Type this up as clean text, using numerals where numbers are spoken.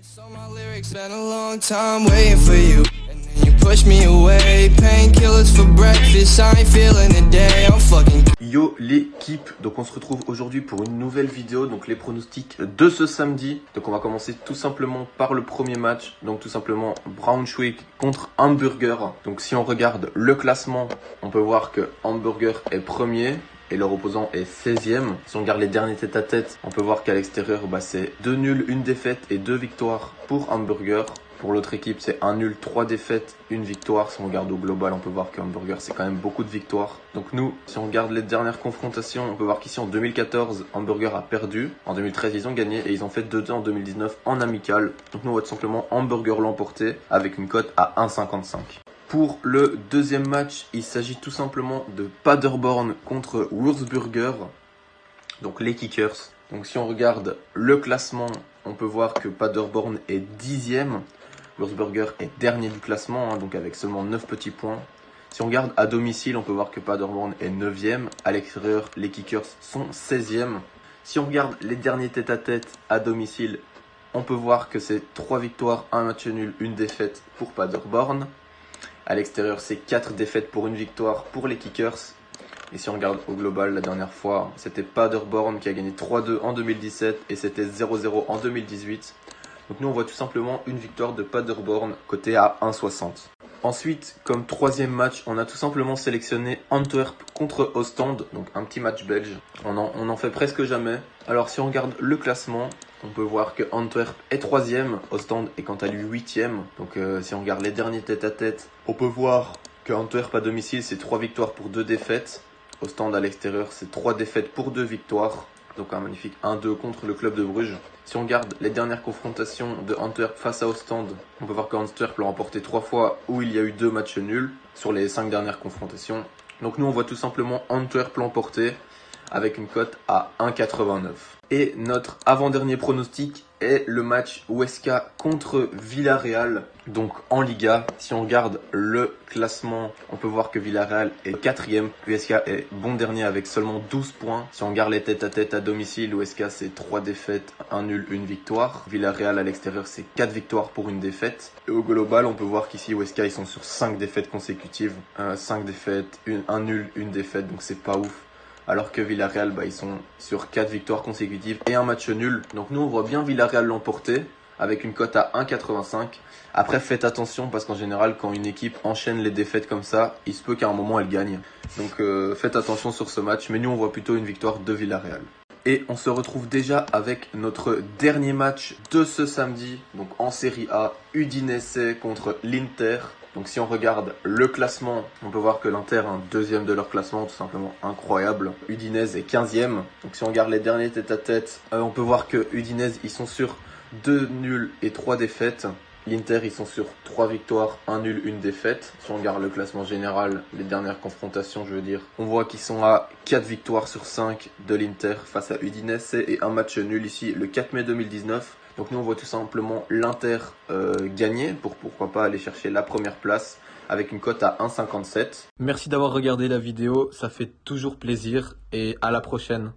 So my lyrics been a long time waiting for you. And then you push me away. Painkillers for breakfast. I ain't feeling the day. I'm fucking. Yo l'équipe, donc on se retrouve aujourd'hui pour une nouvelle vidéo, donc les pronostics de ce samedi. Donc on va commencer tout simplement par le premier match, donc tout simplement Braunschweig contre Hamburger. Donc si on regarde le classement, on peut voir que Hamburger est premier et leur opposant est 16e. Si on regarde les derniers tête-à-tête, on peut voir qu'à l'extérieur, c'est 2 nuls, 1 défaite et 2 victoires pour Hamburger. Pour l'autre équipe, c'est 1 nul, 3 défaites, 1 victoire. Si on regarde au global, on peut voir que Hamburger, c'est quand même beaucoup de victoires. Donc nous, si on regarde les dernières confrontations, on peut voir qu'ici en 2014, Hamburger a perdu. En 2013, ils ont gagné et ils ont fait 2-2 en 2019 en amical. Donc nous, on va tout simplement Hamburger l'emporter avec une cote à 1,55. Pour le deuxième match, il s'agit tout simplement de Paderborn contre Würzburger, donc les Kickers. Donc si on regarde le classement, on peut voir que Paderborn est 10e, Würzburger est dernier du classement, donc avec seulement 9 petits points. Si on regarde à domicile, on peut voir que Paderborn est 9e, à l'extérieur, les Kickers sont 16e. Si on regarde les derniers tête-à-tête à domicile, on peut voir que c'est 3 victoires, 1 match nul, 1 défaite pour Paderborn. À l'extérieur, c'est 4 défaites pour 1 victoire pour les Kickers. Et si on regarde au global, la dernière fois, c'était Paderborn qui a gagné 3-2 en 2017 et c'était 0-0 en 2018. Donc nous, on voit tout simplement une victoire de Paderborn cotée à 1,60. Ensuite, comme troisième match, on a tout simplement sélectionné Antwerp contre Ostende, donc un petit match belge. On en fait presque jamais. Alors si on regarde le classement, on peut voir que Antwerp est 3e, Ostende est quant à lui 8e. Donc si on regarde les derniers tête-à-tête, on peut voir que Antwerp à domicile c'est 3 victoires pour 2 défaites. Ostende à l'extérieur c'est 3 défaites pour 2 victoires. Donc un magnifique 1-2 contre le club de Bruges. Si on regarde les dernières confrontations de Antwerp face à Ostende, on peut voir qu'Antwerp l'a remporté 3 fois où il y a eu 2 matchs nuls sur les 5 dernières confrontations. Donc nous on voit tout simplement Antwerp l'emporter avec une cote à 1,89. Et notre avant-dernier pronostic est le match Huesca contre Villarreal, donc en Liga. Si on regarde le classement, on peut voir que Villarreal est 4e, Huesca est bon dernier avec seulement 12 points. Si on regarde les tête-à-tête à domicile, Huesca c'est 3 défaites, 1 nul, 1 victoire. Villarreal à l'extérieur c'est 4 victoires pour 1 défaite. Et au global, on peut voir qu'ici Huesca ils sont sur 5 défaites consécutives, 5 défaites, 1 nul, 1 défaite, donc c'est pas ouf. Alors que Villarreal, ils sont sur 4 victoires consécutives et un match nul. Donc nous, on voit bien Villarreal l'emporter avec une cote à 1,85. Après, faites attention parce qu'en général, quand une équipe enchaîne les défaites comme ça, il se peut qu'à un moment, elle gagne. Donc faites attention sur ce match. Mais nous, on voit plutôt une victoire de Villarreal. Et on se retrouve déjà avec notre dernier match de ce samedi. Donc en Série A, Udinese contre l'Inter. Donc si on regarde le classement, on peut voir que l'Inter est un deuxième de leur classement, tout simplement incroyable. Udinese est 15e. Donc si on regarde les derniers tête-à-tête, on peut voir que Udinese, ils sont sur 2 nuls et 3 défaites. L'Inter, ils sont sur 3 victoires, 1 nul, 1 défaite. Si on regarde le classement général, les dernières confrontations, je veux dire, on voit qu'ils sont à 4 victoires sur 5 de l'Inter face à Udinese et un match nul ici le 4 mai 2019. Donc nous on voit tout simplement l'Inter gagner pour pourquoi pas aller chercher la première place avec une cote à 1,57. Merci d'avoir regardé la vidéo, ça fait toujours plaisir et à la prochaine.